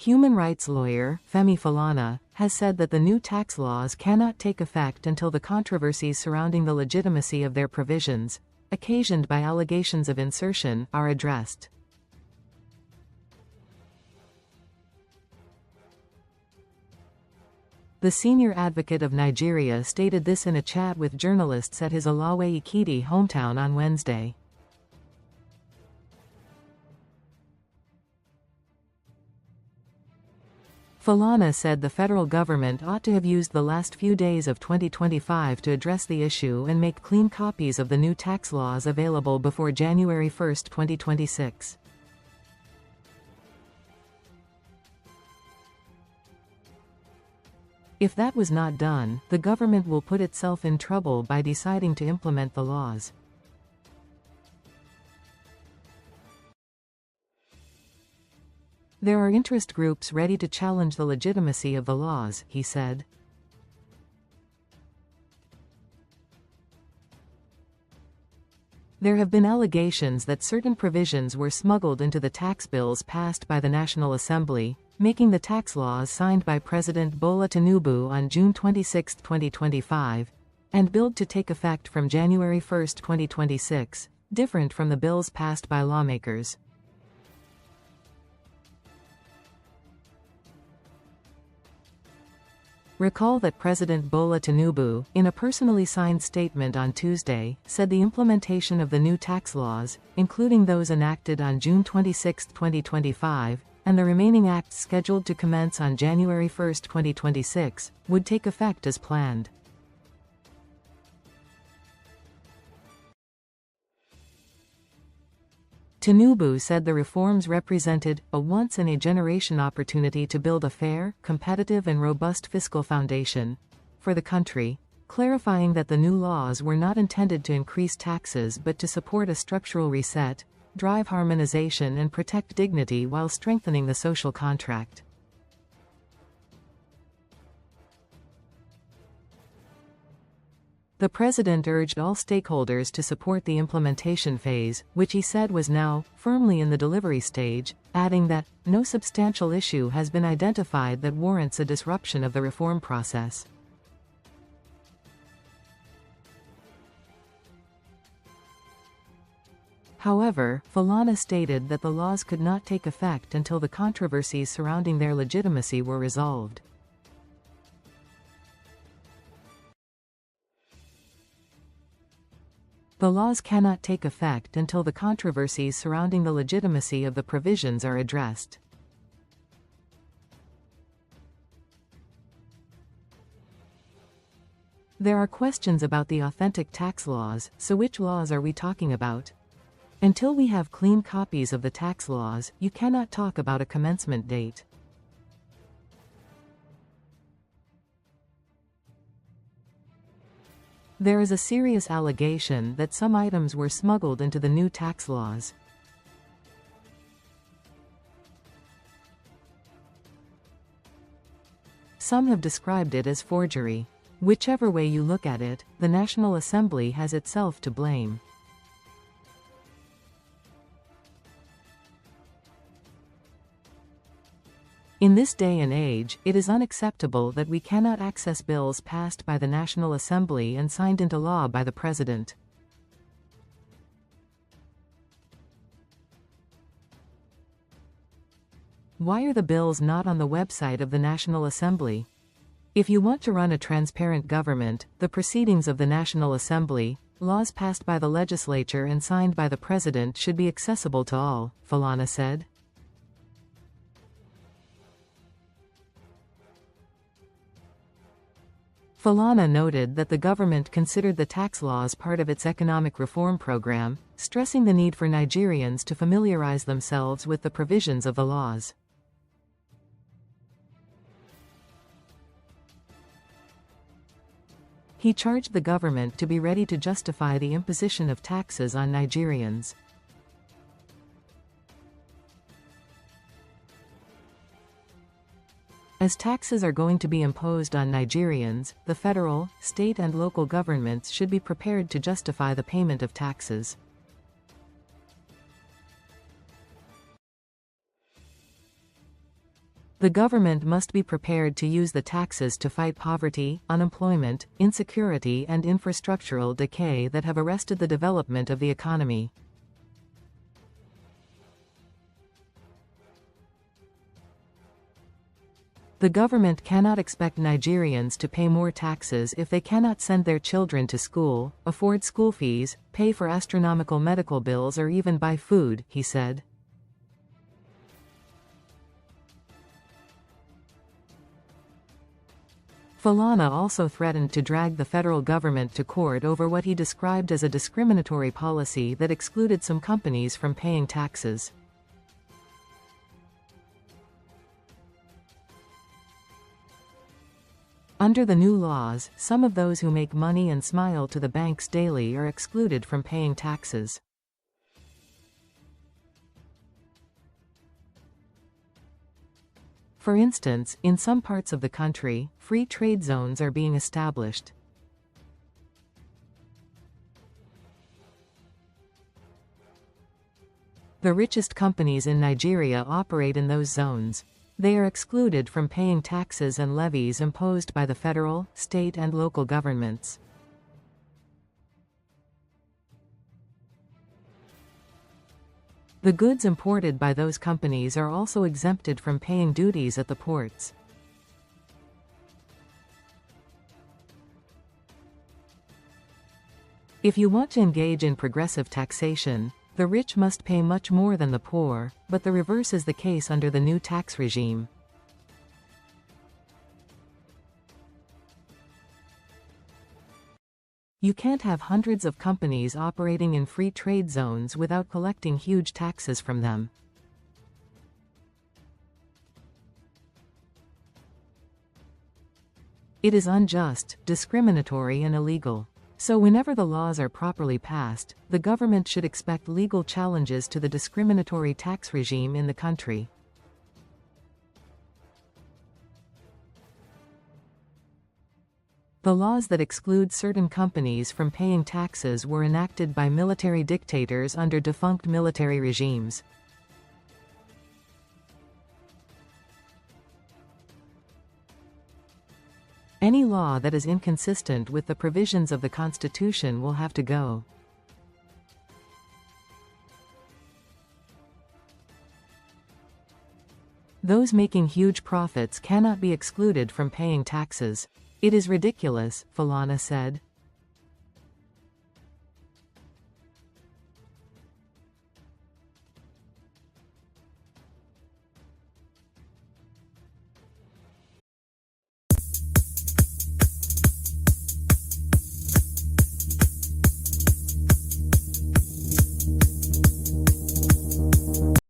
Human rights lawyer, Falana, has said that the new tax laws cannot take effect until the controversies surrounding the legitimacy of their provisions, occasioned by allegations of insertion, are addressed. The senior advocate of Nigeria stated this in a chat with journalists at his Alawe-Ekiti hometown on Wednesday. Falana said the federal government ought to have used the last few days of 2025 to address the issue and make clean copies of the new tax laws available before January 1, 2026. If that was not done, the government will put itself in trouble by deciding to implement the laws. There are interest groups ready to challenge the legitimacy of the laws, he said. There have been allegations that certain provisions were smuggled into the tax bills passed by the National Assembly, making the tax laws signed by President Bola Tinubu on June 26, 2025, and billed to take effect from January 1, 2026, different from the bills passed by lawmakers. Recall that President Bola Tinubu, in a personally signed statement on Tuesday, said the implementation of the new tax laws, including those enacted on June 26, 2025, and the remaining acts scheduled to commence on January 1, 2026, would take effect as planned. Tinubu said the reforms represented a once-in-a-generation opportunity to build a fair, competitive and robust fiscal foundation for the country, clarifying that the new laws were not intended to increase taxes but to support a structural reset, drive harmonization and protect dignity while strengthening the social contract. The president urged all stakeholders to support the implementation phase, which he said was now firmly in the delivery stage, adding that no substantial issue has been identified that warrants a disruption of the reform process. However, Falana stated that the laws could not take effect until the controversies surrounding their legitimacy were resolved. The laws cannot take effect until the controversies surrounding the legitimacy of the provisions are addressed. There are questions about the authentic tax laws, so which laws are we talking about? Until we have clean copies of the tax laws, you cannot talk about a commencement date. There is a serious allegation that some items were smuggled into the new tax laws. Some have described it as forgery. Whichever way you look at it, the National Assembly has itself to blame. In this day and age, it is unacceptable that we cannot access bills passed by the National Assembly and signed into law by the President. Why are the bills not on the website of the National Assembly? If you want to run a transparent government, the proceedings of the National Assembly, laws passed by the legislature and signed by the President should be accessible to all, Falana said. Falana noted that the government considered the tax laws part of its economic reform program, stressing the need for Nigerians to familiarize themselves with the provisions of the laws. He charged the government to be ready to justify the imposition of taxes on Nigerians. As taxes are going to be imposed on Nigerians, the federal, state and local governments should be prepared to justify the payment of taxes. The government must be prepared to use the taxes to fight poverty, unemployment, insecurity and infrastructural decay that have arrested the development of the economy. The government cannot expect Nigerians to pay more taxes if they cannot send their children to school, afford school fees, pay for astronomical medical bills or even buy food, he said. Falana also threatened to drag the federal government to court over what he described as a discriminatory policy that excluded some companies from paying taxes. Under the new laws, some of those who make money and smile to the banks daily are excluded from paying taxes. For instance, in some parts of the country, free trade zones are being established. The richest companies in Nigeria operate in those zones. They are excluded from paying taxes and levies imposed by the federal, state and local governments. The goods imported by those companies are also exempted from paying duties at the ports. If you want to engage in progressive taxation, the rich must pay much more than the poor, but the reverse is the case under the new tax regime. You can't have hundreds of companies operating in free trade zones without collecting huge taxes from them. It is unjust, discriminatory and illegal. So whenever the laws are properly passed, the government should expect legal challenges to the discriminatory tax regime in the country. The laws that exclude certain companies from paying taxes were enacted by military dictators under defunct military regimes. Any law that is inconsistent with the provisions of the Constitution will have to go. Those making huge profits cannot be excluded from paying taxes. It is ridiculous, Falana said.